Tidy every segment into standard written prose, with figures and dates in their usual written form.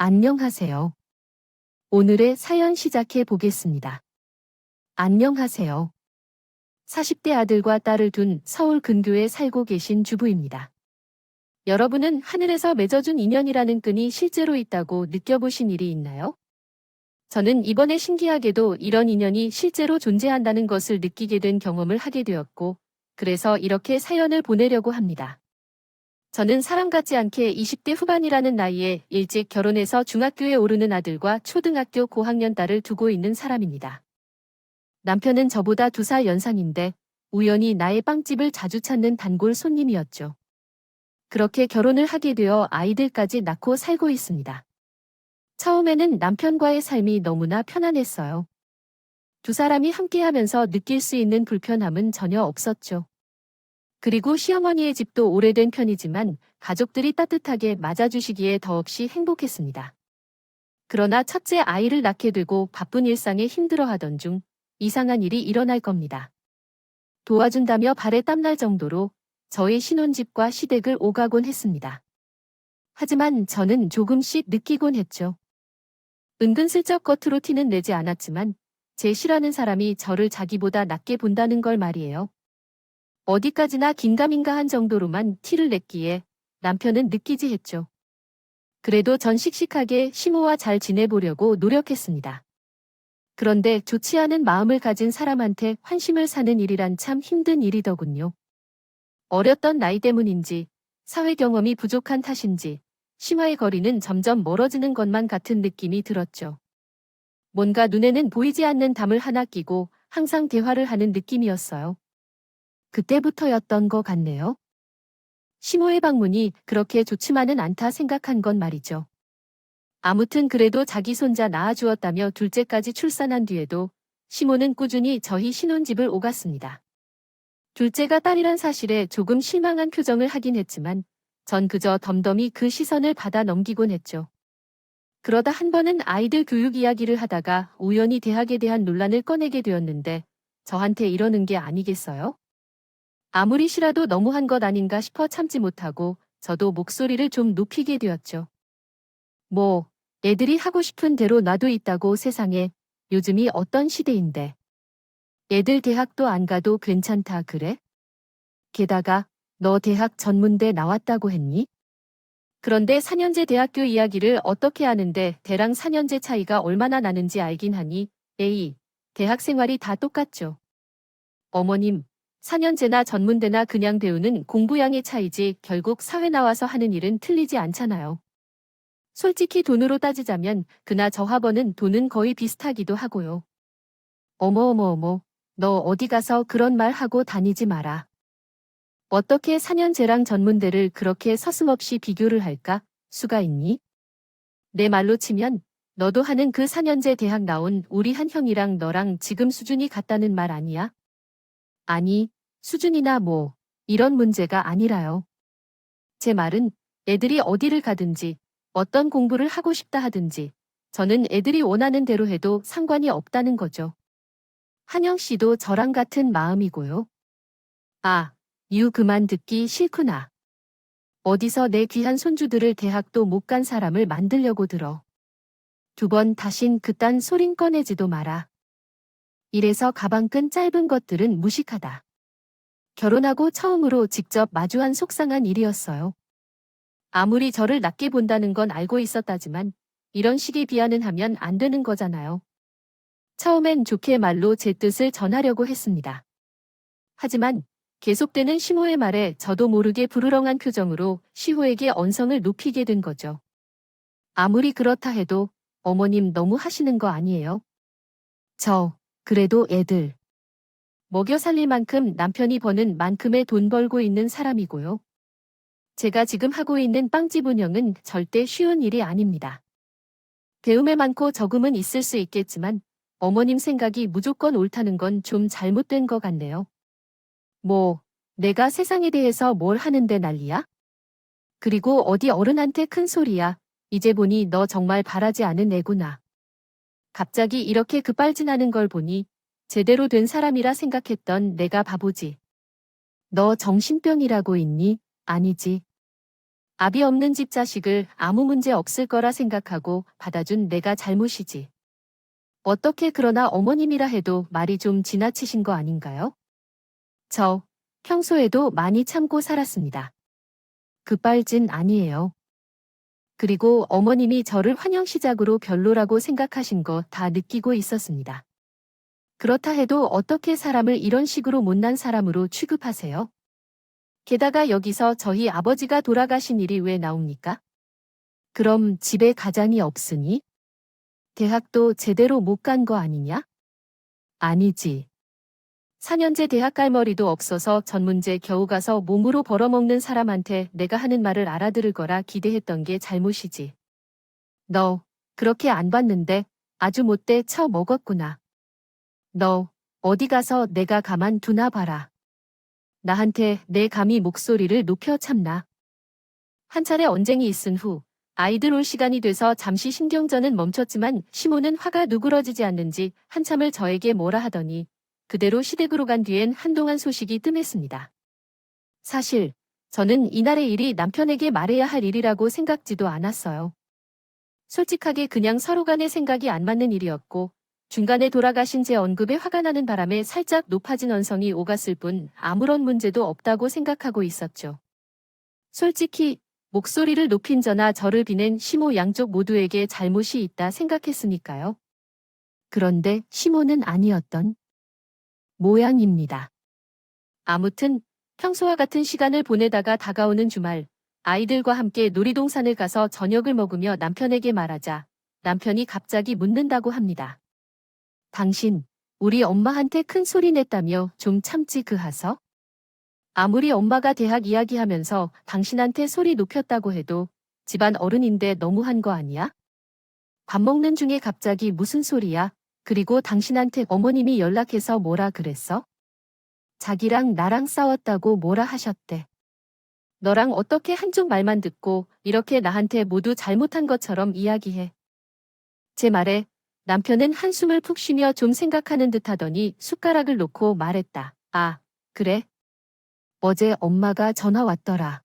안녕하세요. 오늘의 사연 시작해 보겠습니다. 안녕하세요. 40대 아들과 딸을 둔 서울 근교에 살고 계신 주부입니다. 여러분은 하늘에서 맺어준 인연이라는 끈이 실제로 있다고 느껴보신 일이 있나요? 저는 이번에 신기하게도 이런 인연이 실제로 존재한다는 것을 느끼게 된 경험을 하게 되었고, 그래서 이렇게 사연을 보내려고 합니다. 저는 사람 같지 않게 20대 후반이라는 나이에 일찍 결혼해서 중학교에 오르는 아들과 초등학교 고학년 딸을 두고 있는 사람입니다. 남편은 저보다 2살 연상인데 우연히 나의 빵집을 자주 찾는 단골 손님이었죠. 그렇게 결혼을 하게 되어 아이들까지 낳고 살고 있습니다. 처음에는 남편과의 삶이 너무나 편안했어요. 두 사람이 함께하면서 느낄 수 있는 불편함은 전혀 없었죠. 그리고 시어머니의 집도 오래된 편이지만 가족들이 따뜻하게 맞아주시기에 더없이 행복했습니다. 그러나 첫째 아이를 낳게 되고 바쁜 일상에 힘들어하던 중 이상한 일이 일어날 겁니다. 도와준다며 발에 땀날 정도로 저의 신혼집과 시댁을 오가곤 했습니다. 하지만 저는 조금씩 느끼곤 했죠. 은근슬쩍 겉으로 티는 내지 않았지만 제 싫어하는 사람이 저를 자기보다 낫게 본다는 걸 말이에요. 어디까지나 긴가민가한 정도로만 티를 냈기에 남편은 느끼지 했죠. 그래도 전 씩씩하게 시모와 잘 지내보려고 노력했습니다. 그런데 좋지 않은 마음을 가진 사람한테 환심을 사는 일이란 참 힘든 일이더군요. 어렸던 나이 때문인지, 사회 경험이 부족한 탓인지, 심화의 거리는 점점 멀어지는 것만 같은 느낌이 들었죠. 뭔가 눈에는 보이지 않는 담을 하나 끼고 항상 대화를 하는 느낌이었어요. 그때부터였던 것 같네요. 시모의 방문이 그렇게 좋지만은 않다 생각한 건 말이죠. 아무튼 그래도 자기 손자 낳아주었다며 둘째까지 출산한 뒤에도 시모는 꾸준히 저희 신혼집을 오갔습니다. 둘째가 딸이란 사실에 조금 실망한 표정을 하긴 했지만 전 그저 덤덤히 그 시선을 받아 넘기곤 했죠. 그러다 한 번은 아이들 교육 이야기를 하다가 우연히 대학에 대한 논란을 꺼내게 되었는데 저한테 이러는 게 아니겠어요? 아무리 싫어도 너무한 것 아닌가 싶어 참지 못하고 저도 목소리를 좀 높이게 되었죠. 뭐, 애들이 하고 싶은 대로 놔도 있다고 세상에. 요즘이 어떤 시대인데. 애들 대학도 안 가도 괜찮다 그래? 게다가 너 대학 전문대 나왔다고 했니? 그런데 4년제 대학교 이야기를 어떻게 아는데 대랑 4년제 차이가 얼마나 나는지 알긴 하니. 에이, 대학 생활이 다 똑같죠. 어머님, 4년제나 전문대나 그냥 배우는 공부량의 차이지 결국 사회 나와서 하는 일은 틀리지 않잖아요. 솔직히 돈으로 따지자면 그나 저하 버는 돈은 거의 비슷하기도 하고요. 어머, 너 어디 가서 그런 말 하고 다니지 마라. 어떻게 4년제랑 전문대를 그렇게 서슴없이 비교를 할까? 수가 있니? 내 말로 치면 너도 하는 그 4년제 대학 나온 우리 한 형이랑 너랑 지금 수준이 같다는 말 아니야? 아니, 수준이나 뭐, 이런 문제가 아니라요. 제 말은 애들이 어디를 가든지, 어떤 공부를 하고 싶다 하든지, 저는 애들이 원하는 대로 해도 상관이 없다는 거죠. 한영 씨도 저랑 같은 마음이고요. 아, 유 그만 듣기 싫구나. 어디서 내 귀한 손주들을 대학도 못 간 사람을 만들려고 들어. 2번 다신 그딴 소린 꺼내지도 마라. 이래서 가방끈 짧은 것들은 무식하다. 결혼하고 처음으로 직접 마주한 속상한 일이었어요. 아무리 저를 낮게 본다는 건 알고 있었다지만 이런 식의 비하는 하면 안 되는 거잖아요. 처음엔 좋게 말로 제 뜻을 전하려고 했습니다. 하지만 계속되는 시모의 말에 저도 모르게 부르렁한 표정으로 시호에게 언성을 높이게 된 거죠. 아무리 그렇다 해도 어머님 너무 하시는 거 아니에요? 그래도 애들 먹여 살릴 만큼 남편이 버는 만큼의 돈 벌고 있는 사람이고요. 제가 지금 하고 있는 빵집 운영은 절대 쉬운 일이 아닙니다. 배움에 많고 적음은 있을 수 있겠지만 어머님 생각이 무조건 옳다는 건 좀 잘못된 것 같네요. 뭐, 내가 세상에 대해서 뭘 하는데 난리야? 그리고 어디 어른한테 큰 소리야. 이제 보니 너 정말 바라지 않은 애구나. 갑자기 이렇게 급발진하는 걸 보니 제대로 된 사람이라 생각했던 내가 바보지. 너 정신병이라고 있니? 아니지. 압이 없는 집 자식을 아무 문제 없을 거라 생각하고 받아준 내가 잘못이지. 어떻게 그러나 어머님이라 해도 말이 좀 지나치신 거 아닌가요? 저 평소에도 많이 참고 살았습니다. 급발진 아니에요. 그리고 어머님이 저를 환영시작으로 별로라고 생각하신 거 다 느끼고 있었습니다. 그렇다 해도 어떻게 사람을 이런 식으로 못난 사람으로 취급하세요? 게다가 여기서 저희 아버지가 돌아가신 일이 왜 나옵니까? 그럼 집에 가장이 없으니? 대학도 제대로 못 간 거 아니냐? 아니지. 4년제 대학 갈 머리도 없어서 전문제 겨우 가서 몸으로 벌어먹는 사람한테 내가 하는 말을 알아들을 거라 기대했던 게 잘못이지. 너 그렇게 안 봤는데 아주 못돼 쳐 먹었구나. 너 어디 가서 내가 가만 두나 봐라. 나한테 내 감히 목소리를 높여 참나. 한 차례 언쟁이 있은 후 아이들 올 시간이 돼서 잠시 신경전은 멈췄지만 시모는 화가 누그러지지 않는지 한참을 저에게 뭐라 하더니 그대로 시댁으로 간 뒤엔 한동안 소식이 뜸했습니다. 사실 저는 이날의 일이 남편에게 말해야 할 일이라고 생각지도 않았어요. 솔직하게 그냥 서로 간의 생각이 안 맞는 일이었고 중간에 돌아가신 제 언급에 화가 나는 바람에 살짝 높아진 언성이 오갔을 뿐 아무런 문제도 없다고 생각하고 있었죠. 솔직히 목소리를 높인 저나 저를 비낸 시모 양쪽 모두에게 잘못이 있다 생각했으니까요. 그런데 시모는 아니었던 모양입니다. 아무튼 평소와 같은 시간을 보내다가 다가오는 주말, 아이들과 함께 놀이동산을 가서 저녁을 먹으며 남편에게 말하자 남편이 갑자기 묻는다고 합니다. 당신, 우리 엄마한테 큰 소리 냈다며 좀 참지 그 하서? 아무리 엄마가 대학 이야기하면서 당신한테 소리 높였다고 해도 집안 어른인데 너무한 거 아니야? 밥 먹는 중에 갑자기 무슨 소리야? 그리고 당신한테 어머님이 연락해서 뭐라 그랬어? 자기랑 나랑 싸웠다고 뭐라 하셨대. 너랑 어떻게 한쪽 말만 듣고 이렇게 나한테 모두 잘못한 것처럼 이야기해. 제 말에 남편은 한숨을 푹 쉬며 좀 생각하는 듯 하더니 숟가락을 놓고 말했다. 아, 그래? 어제 엄마가 전화 왔더라.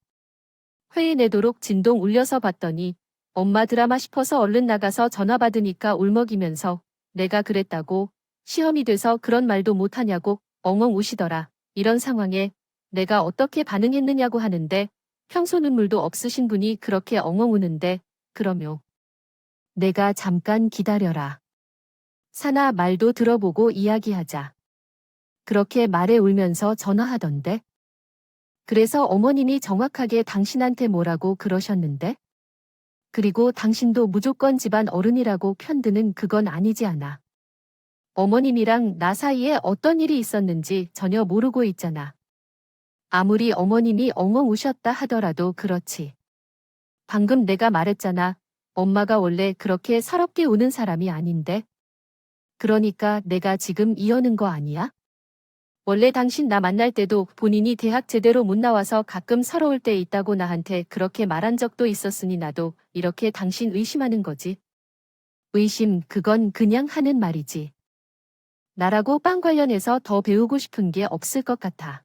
회의 내도록 진동 울려서 봤더니 엄마 드라마 싶어서 얼른 나가서 전화 받으니까 울먹이면서 내가 그랬다고 시험이 돼서 그런 말도 못하냐고 엉엉 우시더라. 이런 상황에 내가 어떻게 반응했느냐고 하는데 평소 눈물도 없으신 분이 그렇게 엉엉 우는데 그러며 내가 잠깐 기다려라. 사나 말도 들어보고 이야기하자. 그렇게 말에 울면서 전화하던데. 그래서 어머님이 정확하게 당신한테 뭐라고 그러셨는데? 그리고 당신도 무조건 집안 어른이라고 편드는 그건 아니지 않아. 어머님이랑 나 사이에 어떤 일이 있었는지 전혀 모르고 있잖아. 아무리 어머님이 엉엉 우셨다 하더라도 그렇지. 방금 내가 말했잖아. 엄마가 원래 그렇게 서럽게 우는 사람이 아닌데. 그러니까 내가 지금 이러는 거 아니야? 원래 당신 나 만날 때도 본인이 대학 제대로 못 나와서 가끔 서러울 때 있다고 나한테 그렇게 말한 적도 있었으니 나도 이렇게 당신 의심하는 거지. 의심 그건 그냥 하는 말이지. 나라고 빵 관련해서 더 배우고 싶은 게 없을 것 같아.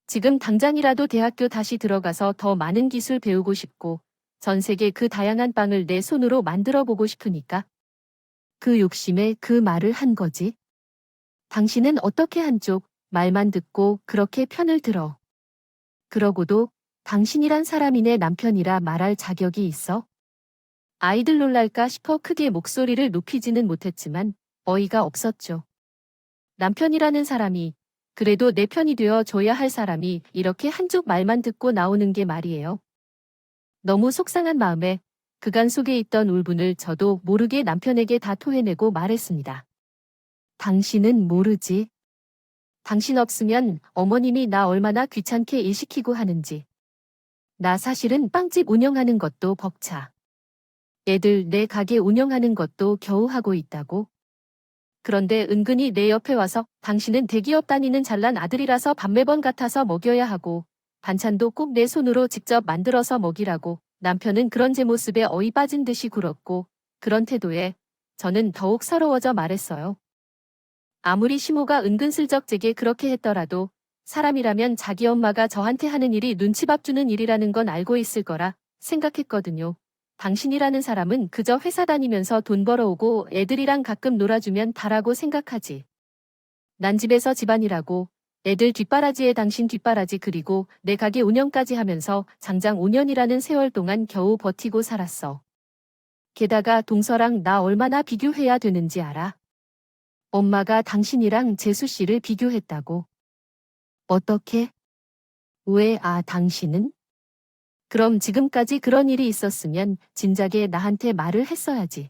지금 당장이라도 대학교 다시 들어가서 더 많은 기술 배우고 싶고 전 세계 그 다양한 빵을 내 손으로 만들어 보고 싶으니까. 그 욕심에 그 말을 한 거지. 당신은 어떻게 한쪽 말만 듣고 그렇게 편을 들어. 그러고도 당신이란 사람이 내 남편이라 말할 자격이 있어? 아이들 놀랄까 싶어 크게 목소리를 높이지는 못했지만 어이가 없었죠. 남편이라는 사람이 그래도 내 편이 되어 줘야 할 사람이 이렇게 한쪽 말만 듣고 나오는 게 말이에요. 너무 속상한 마음에 그간 속에 있던 울분을 저도 모르게 남편에게 다 토해내고 말했습니다. 당신은 모르지. 당신 없으면 어머님이 나 얼마나 귀찮게 일 시키고 하는지. 나 사실은 빵집 운영하는 것도 벅차. 애들 내 가게 운영하는 것도 겨우 하고 있다고. 그런데 은근히 내 옆에 와서 당신은 대기업 다니는 잘난 아들이라서 밥 매번 같아서 먹여야 하고 반찬도 꼭 내 손으로 직접 만들어서 먹이라고 남편은 그런 제 모습에 어이 빠진 듯이 굴었고 그런 태도에 저는 더욱 서러워져 말했어요. 아무리 시모가 은근슬쩍 제게 그렇게 했더라도 사람이라면 자기 엄마가 저한테 하는 일이 눈치밥 주는 일이라는 건 알고 있을 거라 생각했거든요. 당신이라는 사람은 그저 회사 다니면서 돈 벌어오고 애들이랑 가끔 놀아주면 다라고 생각하지. 난 집에서 집안일하고 애들 뒷바라지에 당신 뒷바라지 그리고 내 가게 운영까지 하면서 장장 5년이라는 세월 동안 겨우 버티고 살았어. 게다가 동서랑 나 얼마나 비교해야 되는지 알아? 엄마가 당신이랑 재수 씨를 비교했다고. 어떻게? 왜 당신은? 그럼 지금까지 그런 일이 있었으면 진작에 나한테 말을 했어야지.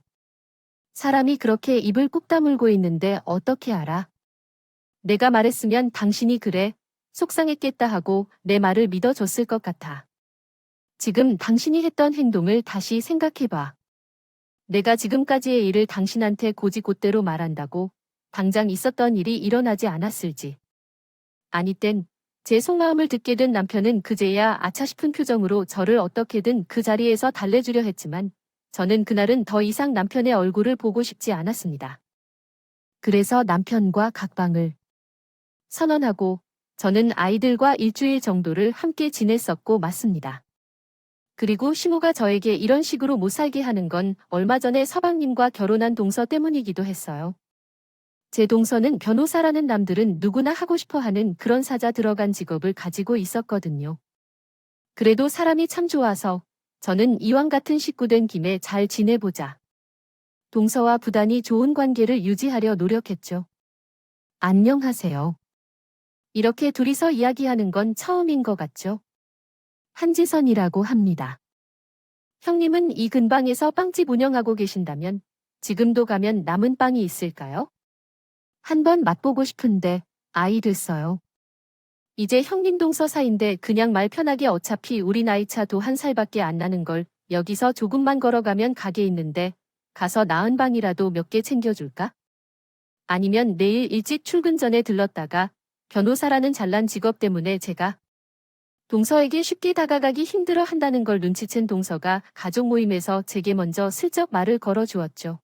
사람이 그렇게 입을 꾹 다물고 있는데 어떻게 알아? 내가 말했으면 당신이 그래, 속상했겠다 하고 내 말을 믿어줬을 것 같아. 지금 당신이 했던 행동을 다시 생각해봐. 내가 지금까지의 일을 당신한테 곧이곧대로 말한다고 당장 있었던 일이 일어나지 않았을지. 아니 땐 제 속마음을 듣게 된 남편은 그제야 아차 싶은 표정으로 저를 어떻게든 그 자리에서 달래주려 했지만 저는 그날은 더 이상 남편의 얼굴을 보고 싶지 않았습니다. 그래서 남편과 각방을 선언하고 저는 아이들과 일주일 정도를 함께 지냈었고 맞습니다. 그리고 시모가 저에게 이런 식으로 못 살게 하는 건 얼마 전에 서방님과 결혼한 동서 때문이기도 했어요. 제 동서는 변호사라는 남들은 누구나 하고 싶어 하는 그런 사자 들어간 직업을 가지고 있었거든요. 그래도 사람이 참 좋아서 저는 이왕 같은 식구 된 김에 잘 지내보자. 동서와 부단히 좋은 관계를 유지하려 노력했죠. 안녕하세요. 이렇게 둘이서 이야기하는 건 처음인 것 같죠? 한지선이라고 합니다. 형님은 이 근방에서 빵집 운영하고 계신다면 지금도 가면 남은 빵이 있을까요? 한번 맛보고 싶은데 아이 됐어요. 이제 형님 동서 사이인데 그냥 말 편하게 어차피 우리 나이 차도 1살밖에 안 나는 걸 여기서 조금만 걸어가면 가게 있는데 가서 나은 방이라도 몇 개 챙겨줄까? 아니면 내일 일찍 출근 전에 들렀다가 변호사라는 잘난 직업 때문에 제가 동서에게 쉽게 다가가기 힘들어 한다는 걸 눈치챈 동서가 가족 모임에서 제게 먼저 슬쩍 말을 걸어주었죠.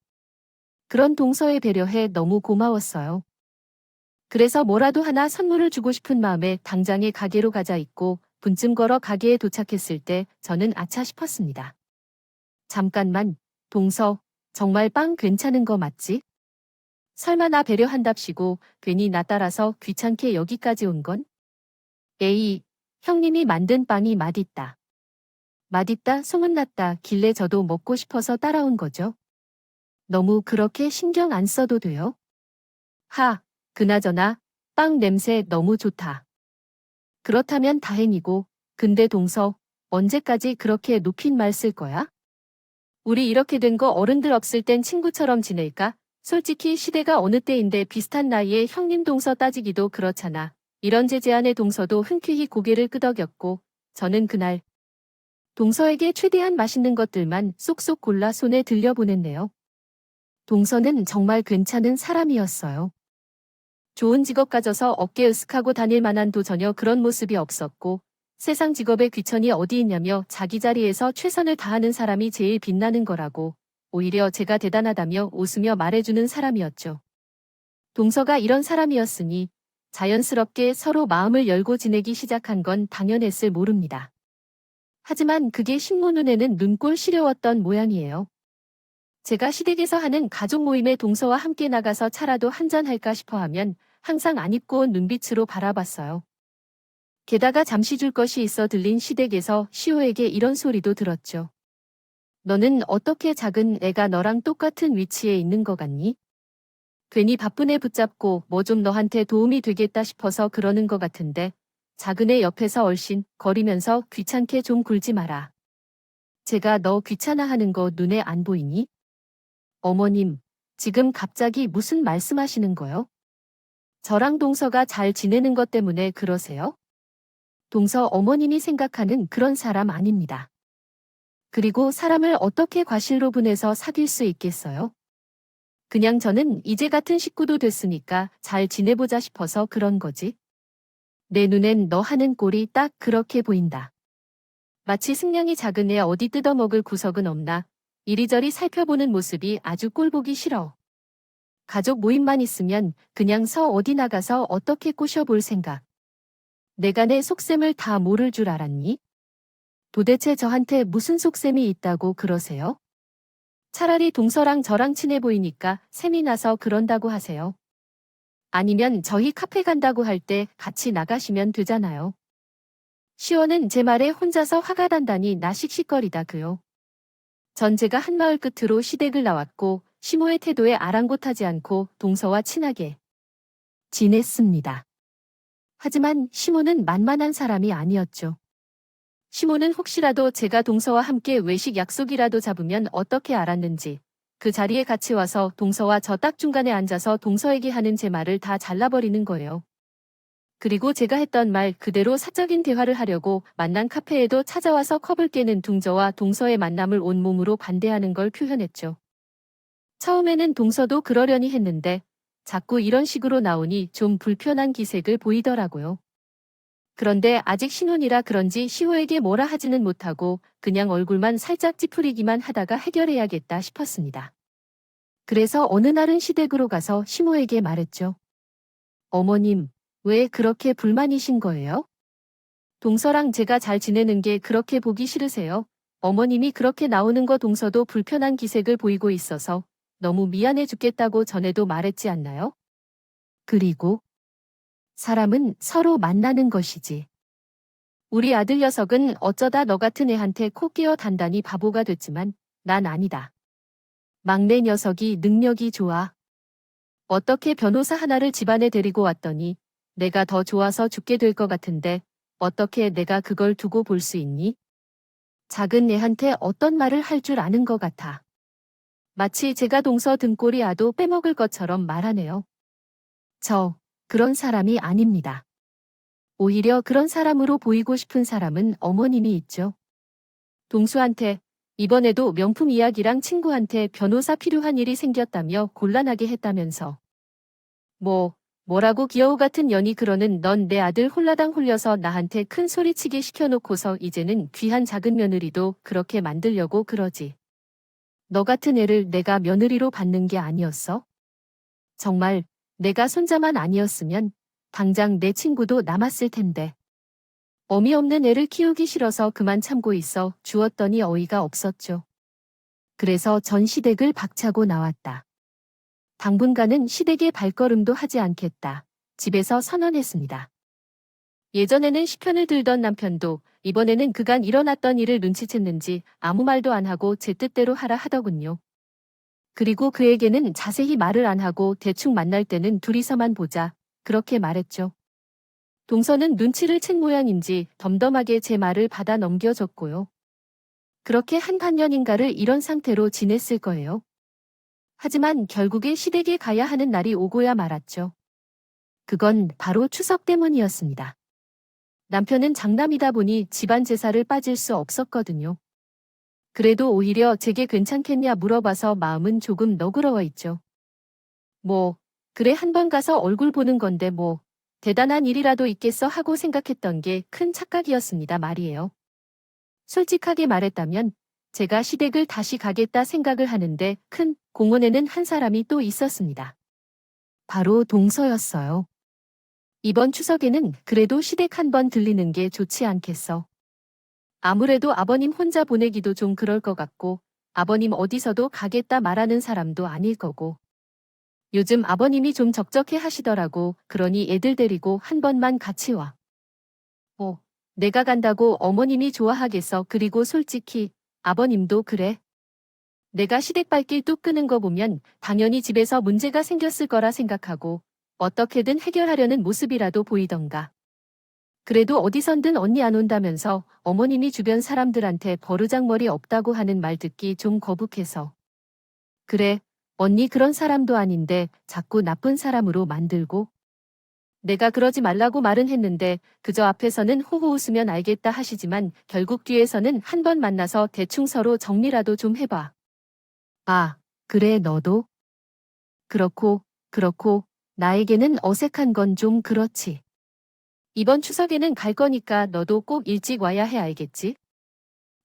그런 동서의 배려에 너무 고마웠어요. 그래서 뭐라도 하나 선물을 주고 싶은 마음에 당장에 가게로 가자 있고 분쯤 걸어 가게에 도착했을 때 저는 아차 싶었습니다. 잠깐만, 동서, 정말 빵 괜찮은 거 맞지? 설마 나 배려한답시고 괜히 나 따라서 귀찮게 여기까지 온 건? 에이, 형님이 만든 빵이 맛있다. 맛있다 소문났다 길래 저도 먹고 싶어서 따라온 거죠. 너무 그렇게 신경 안 써도 돼요? 하, 그나저나 빵 냄새 너무 좋다. 그렇다면 다행이고, 근데 동서, 언제까지 그렇게 높임말 쓸 거야? 우리 이렇게 된 거 어른들 없을 땐 친구처럼 지낼까? 솔직히 시대가 어느 때인데 비슷한 나이에 형님 동서 따지기도 그렇잖아. 이런 제 제안에 동서도 흔쾌히 고개를 끄덕였고, 저는 그날 동서에게 최대한 맛있는 것들만 쏙쏙 골라 손에 들려보냈네요. 동서는 정말 괜찮은 사람이었어요. 좋은 직업 가져서 어깨 으쓱하고 다닐 만한도 전혀 그런 모습이 없었고 세상 직업에 귀천이 어디 있냐며 자기 자리에서 최선을 다하는 사람이 제일 빛나는 거라고 오히려 제가 대단하다며 웃으며 말해주는 사람이었죠. 동서가 이런 사람이었으니 자연스럽게 서로 마음을 열고 지내기 시작한 건 당연했을 모릅니다. 하지만 그게 신모 눈에는 눈꼴 시려웠던 모양이에요. 제가 시댁에서 하는 가족 모임에 동서와 함께 나가서 차라도 한잔할까 싶어 하면 항상 안 입고 온 눈빛으로 바라봤어요. 게다가 잠시 줄 것이 있어 들린 시댁에서 시호에게 이런 소리도 들었죠. 너는 어떻게 작은 애가 너랑 똑같은 위치에 있는 거 같니? 괜히 바쁜 애 붙잡고 뭐 좀 너한테 도움이 되겠다 싶어서 그러는 거 같은데 작은 애 옆에서 얼씬 거리면서 귀찮게 좀 굴지 마라. 제가 너 귀찮아하는 거 눈에 안 보이니? 어머님, 지금 갑자기 무슨 말씀하시는 거요? 저랑 동서가 잘 지내는 것 때문에 그러세요? 동서 어머님이 생각하는 그런 사람 아닙니다. 그리고 사람을 어떻게 과실로 분해서 사귈 수 있겠어요? 그냥 저는 이제 같은 식구도 됐으니까 잘 지내보자 싶어서 그런 거지. 내 눈엔 너 하는 꼴이 딱 그렇게 보인다. 마치 승냥이 작은 애 어디 뜯어먹을 구석은 없나 이리저리 살펴보는 모습이 아주 꼴보기 싫어. 가족 모임만 있으면 그냥 서 어디 나가서 어떻게 꼬셔볼 생각. 내가 내 속셈을 다 모를 줄 알았니? 도대체 저한테 무슨 속셈이 있다고 그러세요? 차라리 동서랑 저랑 친해 보이니까 셈이 나서 그런다고 하세요. 아니면 저희 카페 간다고 할 때 같이 나가시면 되잖아요. 시원은 제 말에 혼자서 화가 단단히 나 씩씩거리다 그요. 전 제가 한마을 끝으로 시댁을 나왔고 시모의 태도에 아랑곳하지 않고 동서와 친하게 지냈습니다. 하지만 시모는 만만한 사람이 아니었죠. 시모는 혹시라도 제가 동서와 함께 외식 약속이라도 잡으면 어떻게 알았는지 그 자리에 같이 와서 동서와 저 딱 중간에 앉아서 동서에게 하는 제 말을 다 잘라버리는 거예요. 그리고 제가 했던 말 그대로 사적인 대화를 하려고 만난 카페에도 찾아와서 컵을 깨는 동저와 동서의 만남을 온몸으로 반대하는 걸 표현했죠. 처음에는 동서도 그러려니 했는데 자꾸 이런 식으로 나오니 좀 불편한 기색을 보이더라고요. 그런데 아직 신혼이라 그런지 시호에게 뭐라 하지는 못하고 그냥 얼굴만 살짝 찌푸리기만 하다가 해결해야겠다 싶었습니다. 그래서 어느 날은 시댁으로 가서 시모에게 말했죠. 어머님, 왜 그렇게 불만이신 거예요? 동서랑 제가 잘 지내는 게 그렇게 보기 싫으세요? 어머님이 그렇게 나오는 거 동서도 불편한 기색을 보이고 있어서 너무 미안해 죽겠다고 전에도 말했지 않나요? 그리고 사람은 서로 만나는 것이지. 우리 아들 녀석은 어쩌다 너 같은 애한테 코 끼어 단단히 바보가 됐지만 난 아니다. 막내 녀석이 능력이 좋아. 어떻게 변호사 하나를 집안에 데리고 왔더니 내가 더 좋아서 죽게 될 것 같은데 어떻게 내가 그걸 두고 볼 수 있니? 작은 애한테 어떤 말을 할 줄 아는 것 같아. 마치 제가 동서 등골이 아도 빼먹을 것처럼 말하네요. 저 그런 사람이 아닙니다. 오히려 그런 사람으로 보이고 싶은 사람은 어머님이 있죠. 동수한테 이번에도 명품 이야기랑 친구한테 변호사 필요한 일이 생겼다며 곤란하게 했다면서. 뭐라고 기여우 같은 년이 그러는 넌 내 아들 홀라당 홀려서 나한테 큰 소리치게 시켜놓고서 이제는 귀한 작은 며느리도 그렇게 만들려고 그러지. 너 같은 애를 내가 며느리로 받는 게 아니었어? 정말 내가 손자만 아니었으면 당장 내 친구도 남았을 텐데. 어미 없는 애를 키우기 싫어서 그만 참고 있어 주었더니 어이가 없었죠. 그래서 전 시댁을 박차고 나왔다. 당분간은 시댁에 발걸음도 하지 않겠다. 집에서 선언했습니다. 예전에는 시편을 들던 남편도 이번에는 그간 일어났던 일을 눈치챘는지 아무 말도 안 하고 제 뜻대로 하라 하더군요. 그리고 그에게는 자세히 말을 안 하고 대충 만날 때는 둘이서만 보자. 그렇게 말했죠. 동서는 눈치를 챈 모양인지 덤덤하게 제 말을 받아 넘겨줬고요. 그렇게 한 반년인가를 이런 상태로 지냈을 거예요. 하지만 결국에 시댁에 가야 하는 날이 오고야 말았죠. 그건 바로 추석 때문이었습니다. 남편은 장남이다 보니 집안 제사를 빠질 수 없었거든요. 그래도 오히려 제게 괜찮겠냐 물어봐서 마음은 조금 너그러워 있죠. 그래 한번 가서 얼굴 보는 건데 대단한 일이라도 있겠어 하고 생각했던 게 큰 착각이었습니다 말이에요. 솔직하게 말했다면 제가 시댁을 다시 가겠다 생각을 하는데 큰 공원에는 한 사람이 또 있었습니다. 바로 동서였어요. 이번 추석에는 그래도 시댁 한번 들리는 게 좋지 않겠어. 아무래도 아버님 혼자 보내기도 좀 그럴 것 같고 아버님 어디서도 가겠다 말하는 사람도 아닐 거고. 요즘 아버님이 좀 적적해 하시더라고. 그러니 애들 데리고 한 번만 같이 와. 내가 간다고 어머님이 좋아하겠어. 그리고 솔직히 아버님도 그래. 내가 시댁 발길 뚝 끄는 거 보면 당연히 집에서 문제가 생겼을 거라 생각하고 어떻게든 해결하려는 모습이라도 보이던가. 그래도 어디선든 언니 안 온다면서 어머님이 주변 사람들한테 버르장머리 없다고 하는 말 듣기 좀 거북해서. 그래, 언니 그런 사람도 아닌데 자꾸 나쁜 사람으로 만들고. 내가 그러지 말라고 말은 했는데 그저 앞에서는 호호 웃으면 알겠다 하시지만 결국 뒤에서는 한 번 만나서 대충 서로 정리라도 좀 해봐. 아, 그래 너도? 그렇고 나에게는 어색한 건 좀 그렇지. 이번 추석에는 갈 거니까 너도 꼭 일찍 와야 해 알겠지?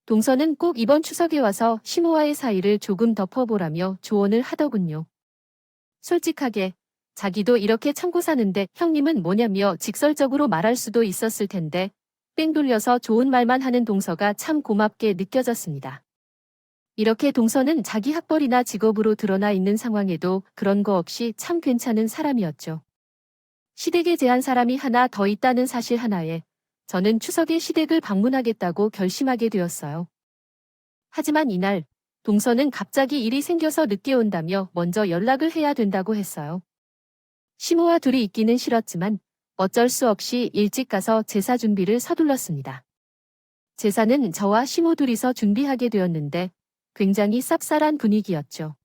동서는 꼭 이번 추석에 와서 시모와의 사이를 조금 덮어보라며 조언을 하더군요. 솔직하게 자기도 이렇게 참고 사는데 형님은 뭐냐며 직설적으로 말할 수도 있었을 텐데 뺑 돌려서 좋은 말만 하는 동서가 참 고맙게 느껴졌습니다. 이렇게 동서는 자기 학벌이나 직업으로 드러나 있는 상황에도 그런 거 없이 참 괜찮은 사람이었죠. 시댁에 제한 사람이 하나 더 있다는 사실 하나에 저는 추석에 시댁을 방문하겠다고 결심하게 되었어요. 하지만 이날 동서는 갑자기 일이 생겨서 늦게 온다며 먼저 연락을 해야 된다고 했어요. 시모와 둘이 있기는 싫었지만 어쩔 수 없이 일찍 가서 제사 준비를 서둘렀습니다. 제사는 저와 시모 둘이서 준비하게 되었는데 굉장히 쌉쌀한 분위기였죠.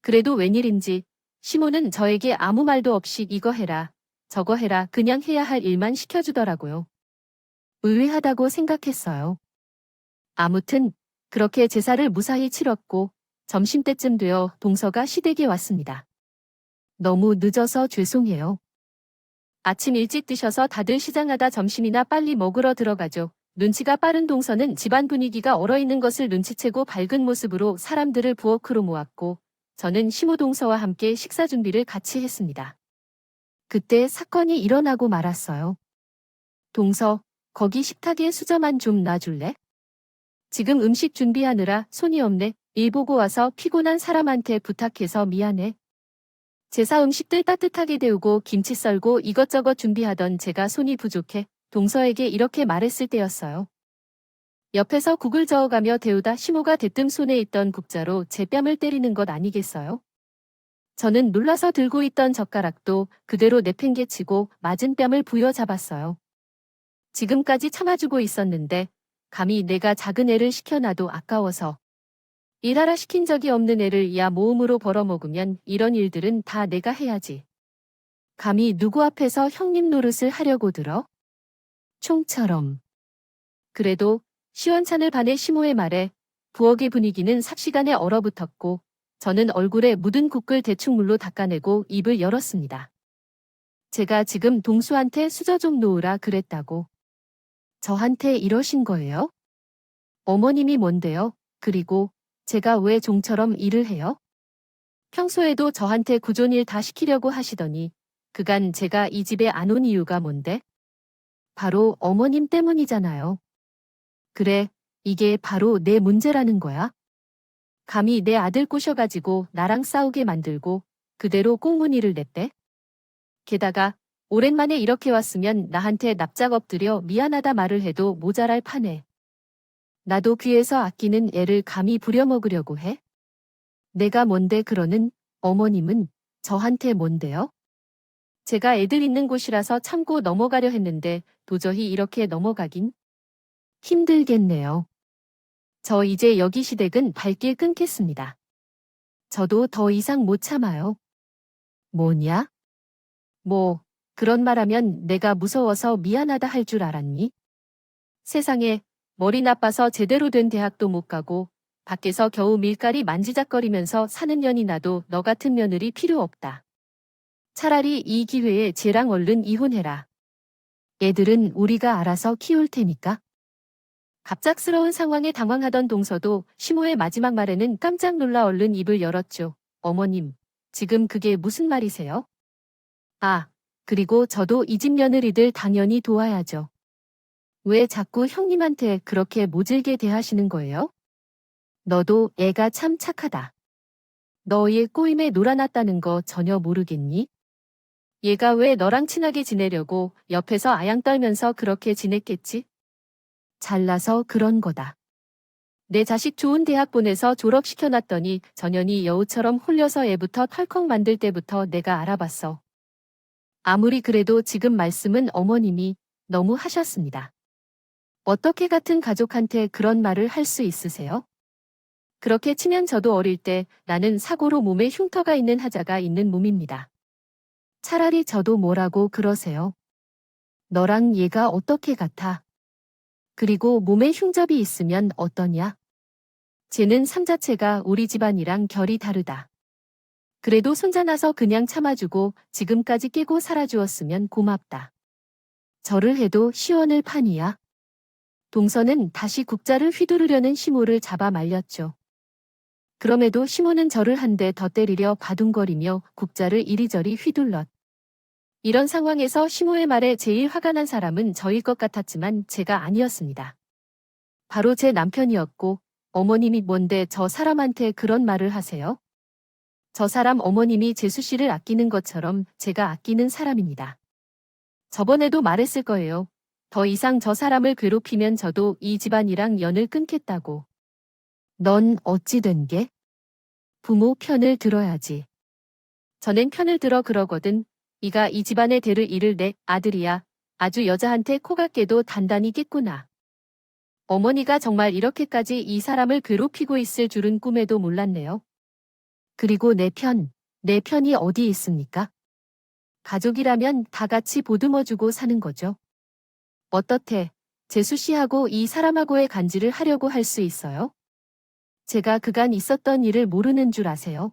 그래도 웬일인지 시모는 저에게 아무 말도 없이 이거 해라, 저거 해라 그냥 해야 할 일만 시켜주더라고요. 의외하다고 생각했어요. 아무튼 그렇게 제사를 무사히 치렀고 점심때쯤 되어 동서가 시댁에 왔습니다. 너무 늦어서 죄송해요. 아침 일찍 드셔서 다들 시장하다 점심이나 빨리 먹으러 들어가죠. 눈치가 빠른 동서는 집안 분위기가 얼어있는 것을 눈치채고 밝은 모습으로 사람들을 부엌으로 모았고 저는 시모 동서와 함께 식사 준비를 같이 했습니다. 그때 사건이 일어나고 말았어요. 동서, 거기 식탁에 수저만 좀 놔줄래? 지금 음식 준비하느라 손이 없네. 일 보고 와서 피곤한 사람한테 부탁해서 미안해. 제사 음식들 따뜻하게 데우고 김치 썰고 이것저것 준비하던 제가 손이 부족해 동서에게 이렇게 말했을 때였어요. 옆에서 국을 저어가며 데우다 시모가 대뜸 손에 있던 국자로 제 뺨을 때리는 것 아니겠어요? 저는 놀라서 들고 있던 젓가락도 그대로 내팽개치고 맞은 뺨을 부여잡았어요. 지금까지 참아주고 있었는데 감히 내가 작은 애를 시켜놔도 아까워서 일하라 시킨 적이 없는 애를 야 모음으로 벌어먹으면 이런 일들은 다 내가 해야지. 감히 누구 앞에서 형님 노릇을 하려고 들어? 총처럼. 그래도 시원찮을 반의 시모의 말에 부엌의 분위기는 삽시간에 얼어붙었고 저는 얼굴에 묻은 국을 대충 물로 닦아내고 입을 열었습니다. 제가 지금 동수한테 수저 좀 놓으라 그랬다고. 저한테 이러신 거예요? 어머님이 뭔데요? 그리고 제가 왜 종처럼 일을 해요? 평소에도 저한테 구존일 다 시키려고 하시더니 그간 제가 이 집에 안 온 이유가 뭔데? 바로 어머님 때문이잖아요. 그래, 이게 바로 내 문제라는 거야? 감히 내 아들 꼬셔가지고 나랑 싸우게 만들고 그대로 꽁무니를 냈대? 게다가 오랜만에 이렇게 왔으면 나한테 납작 엎드려 미안하다 말을 해도 모자랄 판에. 나도 귀에서 아끼는 애를 감히 부려먹으려고 해? 내가 뭔데 그러는 어머님은 저한테 뭔데요? 제가 애들 있는 곳이라서 참고 넘어가려 했는데 도저히 이렇게 넘어가긴 힘들겠네요. 저 이제 여기 시댁은 발길 끊겠습니다. 저도 더 이상 못 참아요. 뭐냐? 뭐, 그런 말하면 내가 무서워서 미안하다 할 줄 알았니? 세상에, 머리 나빠서 제대로 된 대학도 못 가고 밖에서 겨우 밀가리 만지작거리면서 사는 년이 나도 너 같은 며느리 필요 없다. 차라리 이 기회에 쟤랑 얼른 이혼해라. 애들은 우리가 알아서 키울 테니까. 갑작스러운 상황에 당황하던 동서도 시모의 마지막 말에는 깜짝 놀라 얼른 입을 열었죠. 어머님, 지금 그게 무슨 말이세요? 아, 그리고 저도 이 집 며느리들 당연히 도와야죠. 왜 자꾸 형님한테 그렇게 모질게 대하시는 거예요? 너도 애가 참 착하다. 너의 꼬임에 놀아났다는 거 전혀 모르겠니? 얘가 왜 너랑 친하게 지내려고 옆에서 아양 떨면서 그렇게 지냈겠지? 잘나서 그런 거다. 내 자식 좋은 대학 보내서 졸업시켜놨더니 전현이 여우처럼 홀려서 애부터 털컥 만들 때부터 내가 알아봤어. 아무리 그래도 지금 말씀은 어머님이 너무 하셨습니다. 어떻게 같은 가족한테 그런 말을 할 수 있으세요? 그렇게 치면 저도 어릴 때 나는 사고로 몸에 흉터가 있는 하자가 있는 몸입니다. 차라리 저도 뭐라고 그러세요. 너랑 얘가 어떻게 같아? 그리고 몸에 흉접이 있으면 어떠냐? 쟤는 삶 자체가 우리 집안이랑 결이 다르다. 그래도 손자나서 그냥 참아주고 지금까지 깨고 살아주었으면 고맙다. 저를 해도 시원을 판이야. 동서는 다시 국자를 휘두르려는 시모를 잡아 말렸죠. 그럼에도 시모는 저를 한 대 더 때리려 바둥거리며 국자를 이리저리 휘둘렀. 이런 상황에서 시모의 말에 제일 화가 난 사람은 저일 것 같았지만 제가 아니었습니다. 바로 제 남편이었고 어머님이 뭔데 저 사람한테 그런 말을 하세요? 저 사람 어머님이 재수 씨를 아끼는 것처럼 제가 아끼는 사람입니다. 저번에도 말했을 거예요. 더 이상 저 사람을 괴롭히면 저도 이 집안이랑 연을 끊겠다고. 넌 어찌 된 게? 부모 편을 들어야지. 전엔 편을 들어 그러거든. 이가 이 집안의 대를 이을 내 아들이야. 아주 여자한테 코가 깨도 단단히 깼구나. 어머니가 정말 이렇게까지 이 사람을 괴롭히고 있을 줄은 꿈에도 몰랐네요. 그리고 내 편이 어디 있습니까? 가족이라면 다 같이 보듬어주고 사는 거죠. 어떻게 재수 씨하고 이 사람하고의 간질을 하려고 할 수 있어요? 제가 그간 있었던 일을 모르는 줄 아세요?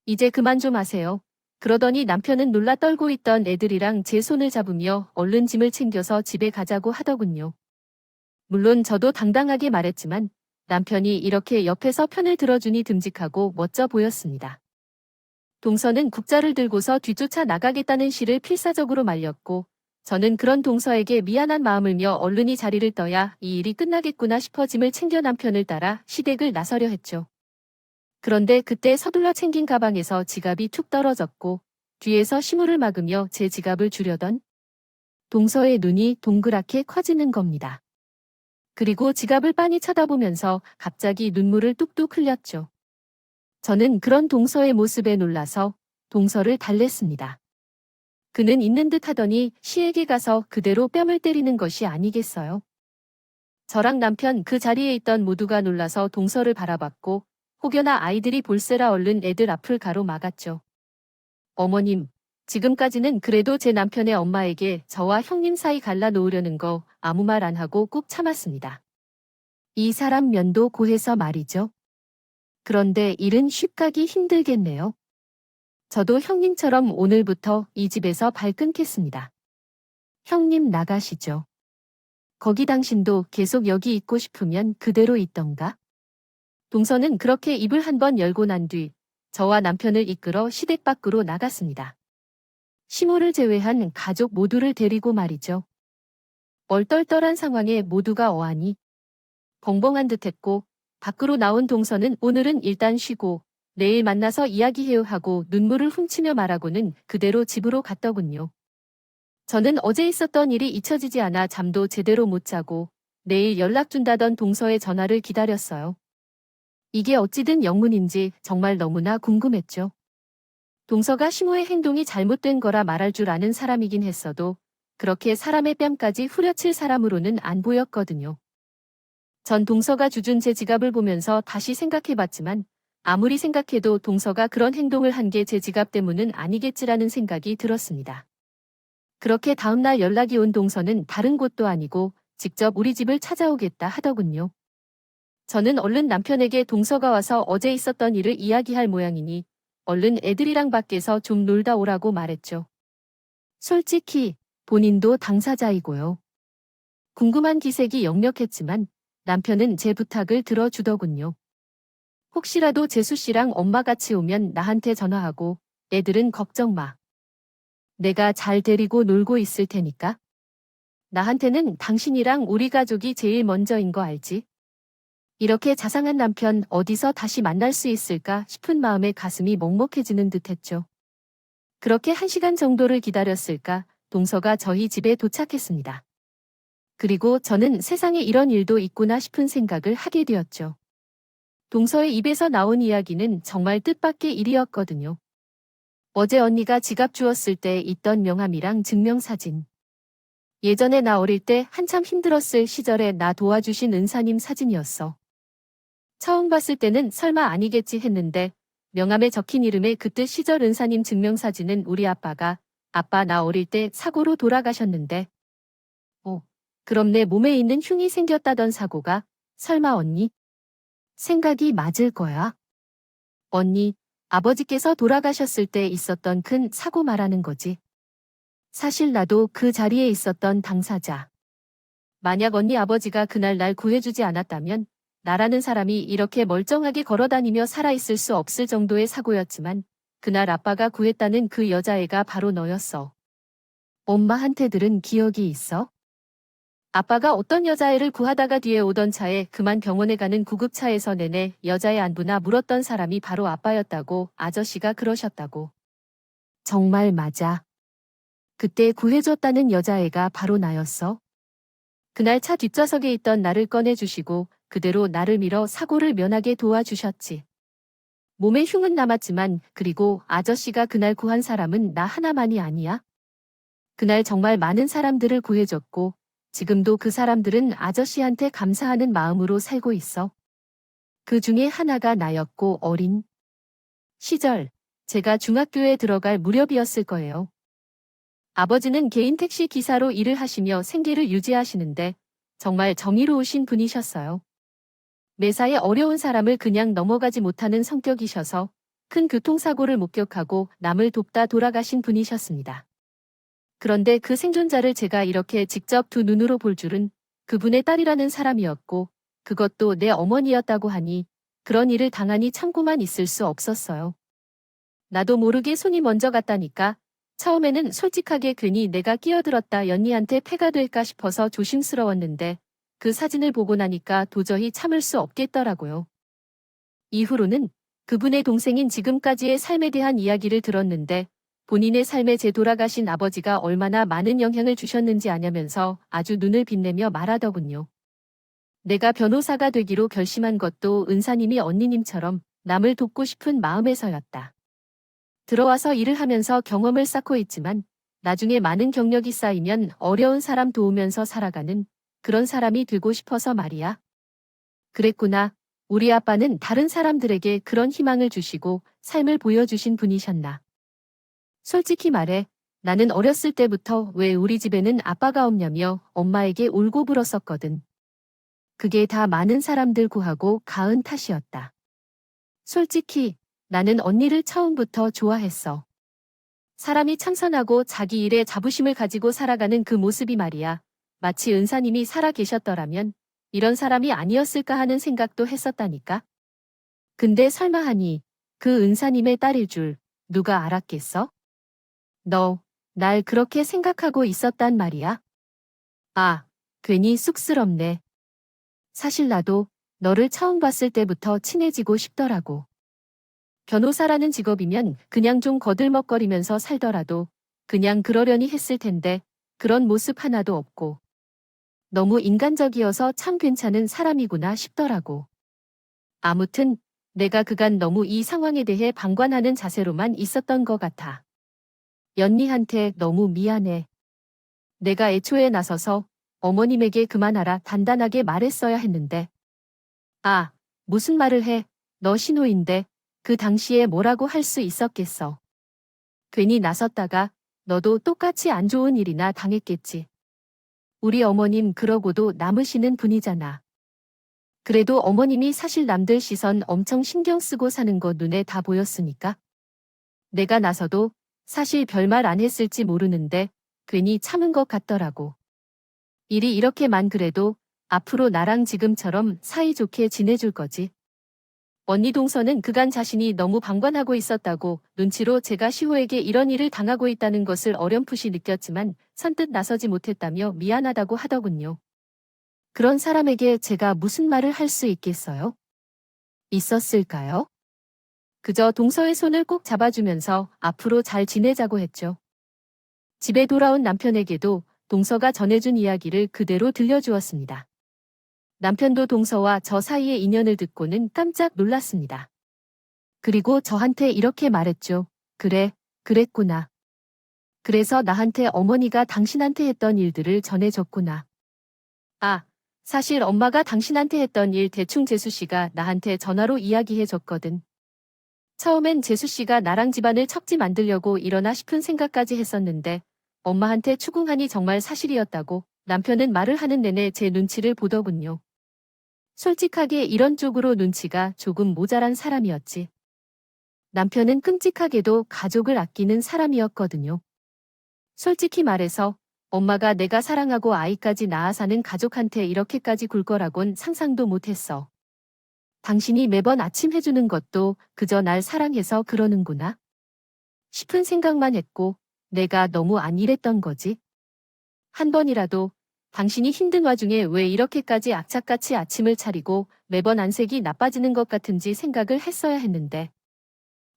이제 그만 좀 하세요. 그러더니 남편은 놀라 떨고 있던 애들이랑 제 손을 잡으며 얼른 짐을 챙겨서 집에 가자고 하더군요. 물론 저도 당당하게 말했지만 남편이 이렇게 옆에서 편을 들어주니 듬직하고 멋져 보였습니다. 동서는 국자를 들고서 뒤쫓아 나가겠다는 시를 필사적으로 말렸고 저는 그런 동서에게 미안한 마음을며 얼른이 자리를 떠야 이 일이 끝나겠구나 싶어 짐을 챙겨 남편을 따라 시댁을 나서려 했죠. 그런데 그때 서둘러 챙긴 가방에서 지갑이 툭 떨어졌고 뒤에서 시무를 막으며 제 지갑을 주려던 동서의 눈이 동그랗게 커지는 겁니다. 그리고 지갑을 빤히 쳐다보면서 갑자기 눈물을 뚝뚝 흘렸죠. 저는 그런 동서의 모습에 놀라서 동서를 달랬습니다. 그는 있는 듯 하더니 시에게 가서 그대로 뺨을 때리는 것이 아니겠어요. 저랑 남편 그 자리에 있던 모두가 놀라서 동서를 바라봤고 혹여나 아이들이 볼세라 얼른 애들 앞을 가로막았죠. 어머님, 지금까지는 그래도 제 남편의 엄마에게 저와 형님 사이 갈라놓으려는 거 아무 말 안 하고 꾹 참았습니다. 이 사람 면도 고해서 말이죠. 그런데 일은 쉽가기 힘들겠네요. 저도 형님처럼 오늘부터 이 집에서 발 끊겠습니다. 형님 나가시죠. 거기 당신도 계속 여기 있고 싶으면 그대로 있던가? 동서는 그렇게 입을 한번 열고 난 뒤 저와 남편을 이끌어 시댁 밖으로 나갔습니다. 시모를 제외한 가족 모두를 데리고 말이죠. 얼떨떨한 상황에 모두가 어안이 벙벙한 듯했고 밖으로 나온 동서는 오늘은 일단 쉬고 내일 만나서 이야기해요 하고 눈물을 훔치며 말하고는 그대로 집으로 갔더군요. 저는 어제 있었던 일이 잊혀지지 않아 잠도 제대로 못 자고 내일 연락 준다던 동서의 전화를 기다렸어요. 이게 어찌된 영문인지 정말 너무나 궁금했죠. 동서가 시모의 행동이 잘못된 거라 말할 줄 아는 사람이긴 했어도 그렇게 사람의 뺨까지 후려칠 사람으로는 안 보였거든요. 전 동서가 주준 제 지갑을 보면서 다시 생각해봤지만 아무리 생각해도 동서가 그런 행동을 한 게 제 지갑 때문은 아니겠지라는 생각이 들었습니다. 그렇게 다음날 연락이 온 동서는 다른 곳도 아니고 직접 우리 집을 찾아오겠다 하더군요. 저는 얼른 남편에게 동서가 와서 어제 있었던 일을 이야기할 모양이니 얼른 애들이랑 밖에서 좀 놀다 오라고 말했죠. 솔직히 본인도 당사자이고요. 궁금한 기색이 역력했지만 남편은 제 부탁을 들어주더군요. 혹시라도 재수 씨랑 엄마 같이 오면 나한테 전화하고 애들은 걱정 마. 내가 잘 데리고 놀고 있을 테니까. 나한테는 당신이랑 우리 가족이 제일 먼저인 거 알지? 이렇게 자상한 남편 어디서 다시 만날 수 있을까 싶은 마음에 가슴이 먹먹해지는 듯했죠. 그렇게 1시간 정도를 기다렸을까 동서가 저희 집에 도착했습니다. 그리고 저는 세상에 이런 일도 있구나 싶은 생각을 하게 되었죠. 동서의 입에서 나온 이야기는 정말 뜻밖의 일이었거든요. 어제 언니가 지갑 주었을 때 있던 명함이랑 증명사진. 예전에 나 어릴 때 한참 힘들었을 시절에 나 도와주신 은사님 사진이었어. 처음 봤을 때는 설마 아니겠지 했는데 명함에 적힌 이름에 그때 시절 은사님 증명사진은 우리 아빠가 아빠 나 어릴 때 사고로 돌아가셨는데 그럼 내 몸에 있는 흉이 생겼다던 사고가 설마 언니? 생각이 맞을 거야. 언니, 아버지께서 돌아가셨을 때 있었던 큰 사고 말하는 거지. 사실 나도 그 자리에 있었던 당사자. 만약 언니 아버지가 그날 날 구해주지 않았다면 나라는 사람이 이렇게 멀쩡하게 걸어다니며 살아있을 수 없을 정도의 사고였지만 그날 아빠가 구했다는 그 여자애가 바로 너였어. 엄마한테 들은 기억이 있어? 아빠가 어떤 여자애를 구하다가 뒤에 오던 차에 그만 병원에 가는 구급차에서 내내 여자애 안부나 물었던 사람이 바로 아빠였다고 아저씨가 그러셨다고. 정말 맞아. 그때 구해줬다는 여자애가 바로 나였어. 그날 차 뒷좌석에 있던 나를 꺼내주시고 그대로 나를 밀어 사고를 면하게 도와주셨지. 몸에 흉은 남았지만 그리고 아저씨가 그날 구한 사람은 나 하나만이 아니야. 그날 정말 많은 사람들을 구해줬고 지금도 그 사람들은 아저씨한테 감사하는 마음으로 살고 있어. 그 중에 하나가 나였고 어린 시절 제가 중학교에 들어갈 무렵이었을 거예요. 아버지는 개인 택시 기사로 일을 하시며 생계를 유지하시는데 정말 정의로우신 분이셨어요. 매사에 어려운 사람을 그냥 넘어가지 못하는 성격이셔서 큰 교통사고를 목격하고 남을 돕다 돌아가신 분이셨습니다. 그런데 그 생존자를 제가 이렇게 직접 두 눈으로 볼 줄은 그분의 딸이라는 사람이었고 그것도 내 어머니였다고 하니 그런 일을 당하니 참고만 있을 수 없었어요. 나도 모르게 손이 먼저 갔다니까. 처음에는 솔직하게 괜히 내가 끼어들었다 연니한테 폐가 될까 싶어서 조심스러웠는데 그 사진을 보고 나니까 도저히 참을 수 없겠더라고요. 이후로는 그분의 동생인 지금까지의 삶에 대한 이야기를 들었는데 본인의 삶에 제 돌아가신 아버지가 얼마나 많은 영향을 주셨는지 아냐면서 아주 눈을 빛내며 말하더군요. 내가 변호사가 되기로 결심한 것도 은사님이 언니님처럼 남을 돕고 싶은 마음에서였다. 들어와서 일을 하면서 경험을 쌓고 있지만 나중에 많은 경력이 쌓이면 어려운 사람 도우면서 살아가는 그런 사람이 되고 싶어서 말이야. 그랬구나. 우리 아빠는 다른 사람들에게 그런 희망을 주시고 삶을 보여주신 분이셨나. 솔직히 말해 나는 어렸을 때부터 왜 우리 집에는 아빠가 없냐며 엄마에게 울고 불었었거든. 그게 다 많은 사람들 구하고 가은 탓이었다. 솔직히 나는 언니를 처음부터 좋아했어. 사람이 참선하고 자기 일에 자부심을 가지고 살아가는 그 모습이 말이야. 마치 은사님이 살아 계셨더라면 이런 사람이 아니었을까 하는 생각도 했었다니까. 근데 설마 하니 그 은사님의 딸일 줄 누가 알았겠어? 너, 날 그렇게 생각하고 있었단 말이야. 아, 괜히 쑥스럽네. 사실 나도 너를 처음 봤을 때부터 친해지고 싶더라고. 변호사라는 직업이면 그냥 좀 거들먹거리면서 살더라도 그냥 그러려니 했을 텐데 그런 모습 하나도 없고 너무 인간적이어서 참 괜찮은 사람이구나 싶더라고. 아무튼 내가 그간 너무 이 상황에 대해 방관하는 자세로만 있었던 것 같아. 연니한테 너무 미안해. 내가 애초에 나서서 어머님에게 그만하라 단단하게 말했어야 했는데. 아, 무슨 말을 해. 너 신호인데 그 당시에 뭐라고 할 수 있었겠어. 괜히 나섰다가 너도 똑같이 안 좋은 일이나 당했겠지. 우리 어머님 그러고도 남으시는 분이잖아. 그래도 어머님이 사실 남들 시선 엄청 신경 쓰고 사는 거 눈에 다 보였으니까. 내가 나서도 사실 별말 안 했을지 모르는데 괜히 참은 것 같더라고. 일이 이렇게만 그래도 앞으로 나랑 지금처럼 사이좋게 지내줄 거지. 언니 동서는 그간 자신이 너무 방관하고 있었다고 눈치로 제가 시호에게 이런 일을 당하고 있다는 것을 어렴풋이 느꼈지만 선뜻 나서지 못했다며 미안하다고 하더군요. 그런 사람에게 제가 무슨 말을 할 수 있겠어요? 있었을까요? 그저 동서의 손을 꼭 잡아주면서 앞으로 잘 지내자고 했죠. 집에 돌아온 남편에게도 동서가 전해준 이야기를 그대로 들려주었습니다. 남편도 동서와 저 사이의 인연을 듣고는 깜짝 놀랐습니다. 그리고 저한테 이렇게 말했죠. 그래, 그랬구나. 그래서 나한테 어머니가 당신한테 했던 일들을 전해줬구나. 아, 사실 엄마가 당신한테 했던 일 대충 재수 씨가 나한테 전화로 이야기해줬거든. 처음엔 재수 씨가 나랑 집안을 척지 만들려고 이러나 싶은 생각까지 했었는데 엄마한테 추궁하니 정말 사실이었다고 남편은 말을 하는 내내 제 눈치를 보더군요. 솔직하게 이런 쪽으로 눈치가 조금 모자란 사람이었지. 남편은 끔찍하게도 가족을 아끼는 사람이었거든요. 솔직히 말해서 엄마가 내가 사랑하고 아이까지 낳아 사는 가족한테 이렇게까지 굴 거라곤 상상도 못했어. 당신이 매번 아침 해주는 것도 그저 날 사랑해서 그러는구나 싶은 생각만 했고 내가 너무 안일했던 거지. 한 번이라도 당신이 힘든 와중에 왜 이렇게까지 악착같이 아침을 차리고 매번 안색이 나빠지는 것 같은지 생각을 했어야 했는데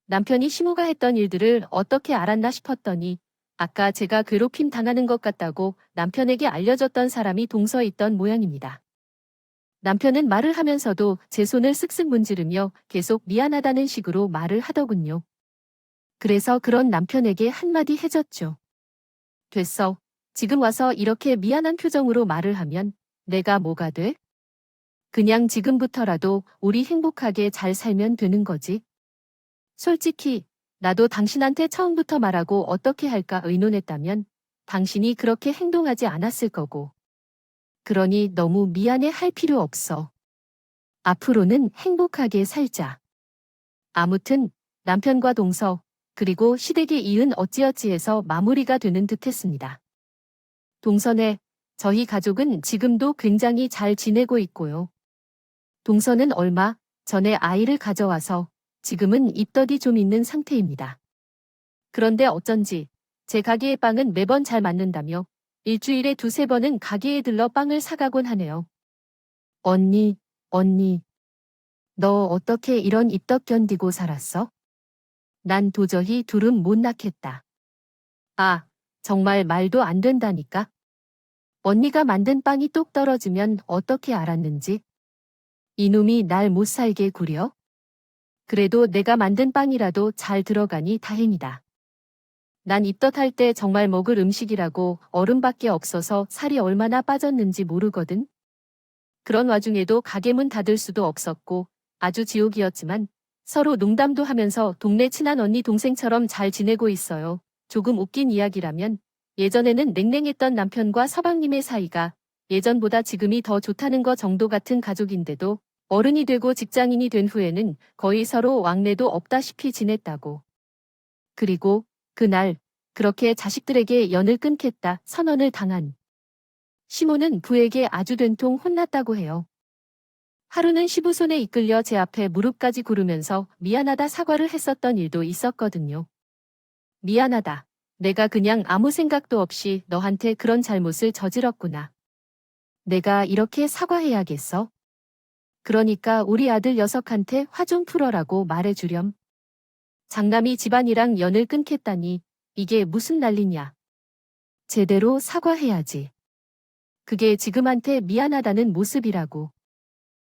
남편이 시모가 했던 일들을 어떻게 알았나 싶었더니 아까 제가 괴롭힘 당하는 것 같다고 남편에게 알려줬던 사람이 동서에 있던 모양입니다. 남편은 말을 하면서도 제 손을 쓱쓱 문지르며 계속 미안하다는 식으로 말을 하더군요. 그래서 그런 남편에게 한마디 해줬죠. 됐어. 지금 와서 이렇게 미안한 표정으로 말을 하면 내가 뭐가 돼? 그냥 지금부터라도 우리 행복하게 잘 살면 되는 거지. 솔직히 나도 당신한테 처음부터 말하고 어떻게 할까 의논했다면 당신이 그렇게 행동하지 않았을 거고. 그러니 너무 미안해 할 필요 없어. 앞으로는 행복하게 살자. 아무튼 남편과 동서 그리고 시댁에 이은 어찌어찌해서 마무리가 되는 듯했습니다. 동서네, 저희 가족은 지금도 굉장히 잘 지내고 있고요. 동서는 얼마 전에 아이를 가져와서 지금은 입덧이 좀 있는 상태입니다. 그런데 어쩐지 제 가게의 빵은 매번 잘 맞는다며 일주일에 두세 번은 가게에 들러 빵을 사가곤 하네요. 언니, 너 어떻게 이런 입덧 견디고 살았어? 난 도저히 둘은 못 낳겠다. 아, 정말 말도 안 된다니까. 언니가 만든 빵이 똑 떨어지면 어떻게 알았는지. 이놈이 날 못 살게 구려? 그래도 내가 만든 빵이라도 잘 들어가니 다행이다. 난 입덧할 때 정말 먹을 음식이라고 얼음밖에 없어서 살이 얼마나 빠졌는지 모르거든. 그런 와중에도 가게 문 닫을 수도 없었고 아주 지옥이었지만 서로 농담도 하면서 동네 친한 언니 동생처럼 잘 지내고 있어요. 조금 웃긴 이야기라면 예전에는 냉랭했던 남편과 서방님의 사이가 예전보다 지금이 더 좋다는 거 정도 같은 가족인데도 어른이 되고 직장인이 된 후에는 거의 서로 왕래도 없다시피 지냈다고. 그리고 그날 그렇게 자식들에게 연을 끊겠다 선언을 당한 시모는 부에게 아주 된통 혼났다고 해요. 하루는 시부 손에 이끌려 제 앞에 무릎까지 꿇으면서 미안하다 사과를 했었던 일도 있었거든요. 미안하다. 내가 그냥 아무 생각도 없이 너한테 그런 잘못을 저질렀구나. 내가 이렇게 사과해야겠어? 그러니까 우리 아들 녀석한테 화 좀 풀어라고 말해주렴. 장남이 집안이랑 연을 끊겠다니 이게 무슨 난리냐. 제대로 사과해야지. 그게 지금한테 미안하다는 모습이라고.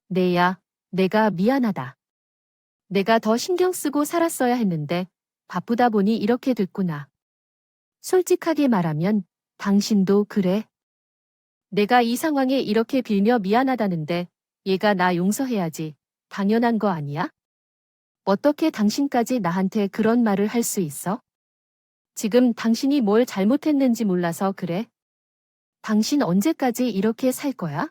내야, 내가 미안하다. 내가 더 신경 쓰고 살았어야 했는데 바쁘다 보니 이렇게 됐구나. 솔직하게 말하면 당신도 그래. 내가 이 상황에 이렇게 빌며 미안하다는데 얘가 나 용서해야지. 당연한 거 아니야? 어떻게 당신까지 나한테 그런 말을 할 수 있어? 지금 당신이 뭘 잘못했는지 몰라서 그래. 당신 언제까지 이렇게 살 거야?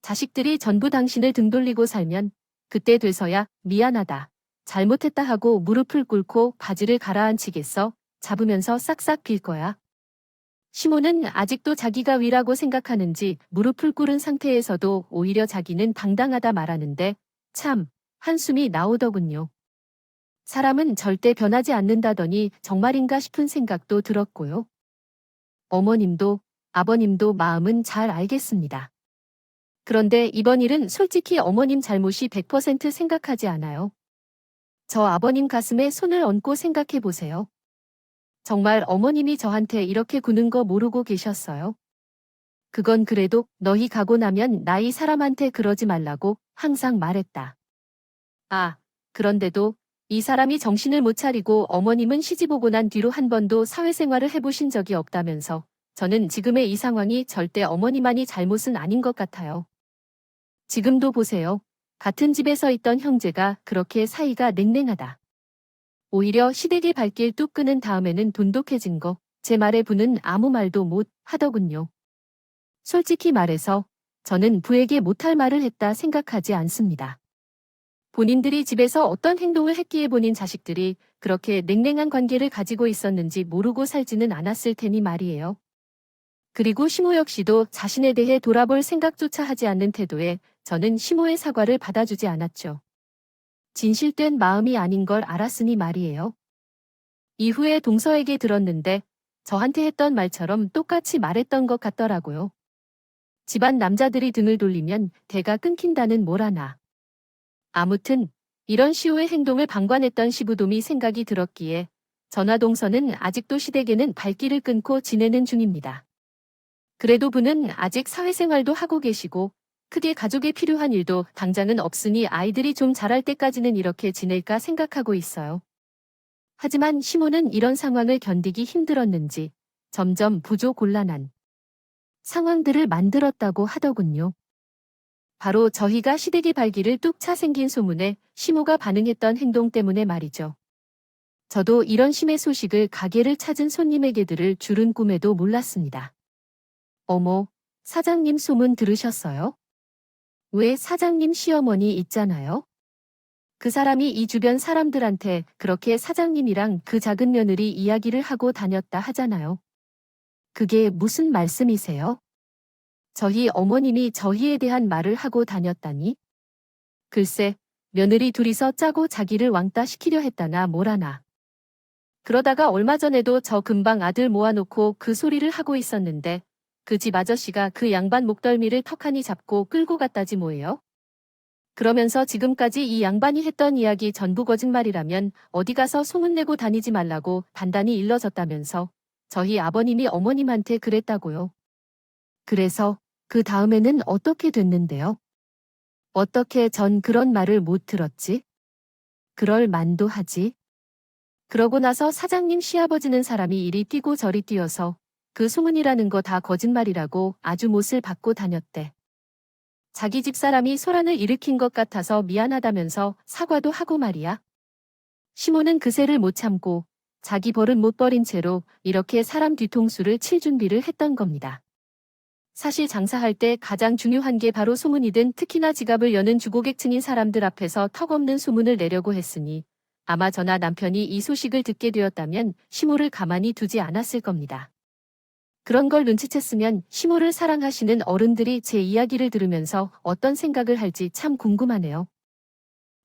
자식들이 전부 당신을 등 돌리고 살면 그때 돼서야 미안하다. 잘못했다 하고 무릎을 꿇고 바지를 가라앉히겠어. 잡으면서 싹싹 빌 거야. 시모는 아직도 자기가 위라고 생각하는지 무릎을 꿇은 상태에서도 오히려 자기는 당당하다 말하는데 참 한숨이 나오더군요. 사람은 절대 변하지 않는다더니 정말인가 싶은 생각도 들었고요. 어머님도 아버님도 마음은 잘 알겠습니다. 그런데 이번 일은 솔직히 어머님 잘못이 100% 생각하지 않아요. 저 아버님 가슴에 손을 얹고 생각해 보세요. 정말 어머님이 저한테 이렇게 구는 거 모르고 계셨어요? 그건 그래도 너희 가고 나면 나이 사람한테 그러지 말라고 항상 말했다. 아, 그런데도 이 사람이 정신을 못 차리고 어머님은 시집 오고 난 뒤로 한 번도 사회생활을 해보신 적이 없다면서 저는 지금의 이 상황이 절대 어머니만이 잘못은 아닌 것 같아요. 지금도 보세요. 같은 집에서 있던 형제가 그렇게 사이가 냉랭하다. 오히려 시댁의 발길 뚝 끄는 다음에는 돈독해진 거, 제 말에 부는 아무 말도 못 하더군요. 솔직히 말해서 저는 부에게 못할 말을 했다 생각하지 않습니다. 본인들이 집에서 어떤 행동을 했기에 본인 자식들이 그렇게 냉랭한 관계를 가지고 있었는지 모르고 살지는 않았을 테니 말이에요. 그리고 시모 역시도 자신에 대해 돌아볼 생각조차 하지 않는 태도에 저는 시모의 사과를 받아주지 않았죠. 진실된 마음이 아닌 걸 알았으니 말이에요. 이후에 동서에게 들었는데 저한테 했던 말처럼 똑같이 말했던 것 같더라고요. 집안 남자들이 등을 돌리면 대가 끊긴다는 뭘 아나. 아무튼 이런 시호의 행동을 방관했던 시부돔이 생각이 들었기에 저나 동서는 아직도 시댁에는 발길을 끊고 지내는 중입니다. 그래도 부는 아직 사회생활도 하고 계시고 크게 가족에 필요한 일도 당장은 없으니 아이들이 좀 자랄 때까지는 이렇게 지낼까 생각하고 있어요. 하지만 시모는 이런 상황을 견디기 힘들었는지 점점 부조곤란한 상황들을 만들었다고 하더군요. 바로 저희가 시댁의 발길을 뚝 차 생긴 소문에 시모가 반응했던 행동 때문에 말이죠. 저도 이런 심해 소식을 가게를 찾은 손님에게 들을 줄은 꿈에도 몰랐습니다. 어머, 사장님 소문 들으셨어요? 왜 사장님 시어머니 있잖아요? 그 사람이 이 주변 사람들한테 그렇게 사장님이랑 그 작은 며느리 이야기를 하고 다녔다 하잖아요. 그게 무슨 말씀이세요? 저희 어머님이 저희에 대한 말을 하고 다녔다니? 글쎄, 며느리 둘이서 짜고 자기를 왕따 시키려 했다나 뭐라나. 그러다가 얼마 전에도 저 금방 아들 모아놓고 그 소리를 하고 있었는데 그 집 아저씨가 그 양반 목덜미를 턱하니 잡고 끌고 갔다지 뭐예요? 그러면서 지금까지 이 양반이 했던 이야기 전부 거짓말이라면 어디 가서 소문내고 다니지 말라고 단단히 일러줬다면서 저희 아버님이 어머님한테 그랬다고요. 그래서 그 다음에는 어떻게 됐는데요? 어떻게 전 그런 말을 못 들었지? 그럴 만도 하지. 그러고 나서 사장님 시아버지는 사람이 이리 뛰고 저리 뛰어서 그 소문이라는 거 다 거짓말이라고 아주 못을 받고 다녔대. 자기 집 사람이 소란을 일으킨 것 같아서 미안하다면서 사과도 하고 말이야. 시모는 그새를 못 참고 자기 벌은 못 버린 채로 이렇게 사람 뒤통수를 칠 준비를 했던 겁니다. 사실 장사할 때 가장 중요한 게 바로 소문이든 특히나 지갑을 여는 주고객층인 사람들 앞에서 턱없는 소문을 내려고 했으니 아마 저나 남편이 이 소식을 듣게 되었다면 시모를 가만히 두지 않았을 겁니다. 그런 걸 눈치챘으면 시모를 사랑하시는 어른들이 제 이야기를 들으면서 어떤 생각을 할지 참 궁금하네요.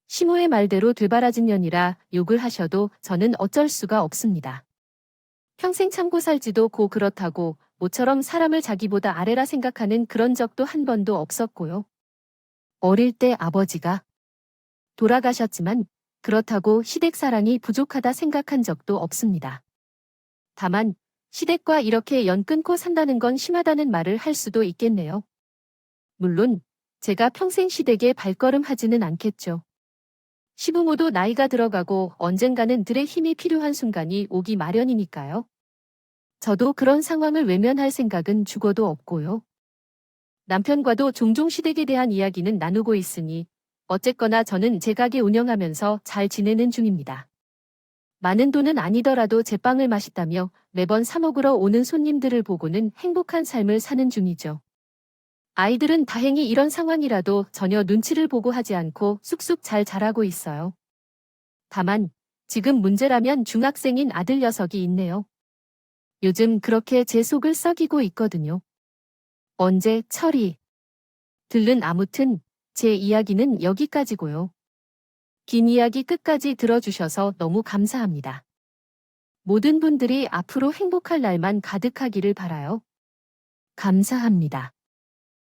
시모의 말대로 되바라진 년이라 욕을 하셔도 저는 어쩔 수가 없습니다. 평생 참고 살지도 고 그렇다고 모처럼 사람을 자기보다 아래라 생각하는 그런 적도 한 번도 없었고요. 어릴 때 아버지가 돌아가셨지만 그렇다고 시댁 사랑이 부족하다 생각한 적도 없습니다. 다만 시댁과 이렇게 연 끊고 산다는 건 심하다는 말을 할 수도 있겠네요. 물론 제가 평생 시댁에 발걸음하지는 않겠죠. 시부모도 나이가 들어가고 언젠가는 들의 힘이 필요한 순간이 오기 마련이니까요. 저도 그런 상황을 외면할 생각은 죽어도 없고요. 남편과도 종종 시댁에 대한 이야기는 나누고 있으니 어쨌거나 저는 제 가게 운영하면서 잘 지내는 중입니다. 많은 돈은 아니더라도 제빵을 맛있다며 매번 사 먹으러 오는 손님들을 보고는 행복한 삶을 사는 중이죠. 아이들은 다행히 이런 상황이라도 전혀 눈치를 보고 하지 않고 쑥쑥 잘 자라고 있어요. 다만 지금 문제라면 중학생인 아들 녀석이 있네요. 요즘 그렇게 제 속을 썩이고 있거든요. 언제 처리 들른 아무튼 제 이야기는 여기까지고요. 긴 이야기 끝까지 들어주셔서 너무 감사합니다. 모든 분들이 앞으로 행복할 날만 가득하기를 바라요. 감사합니다.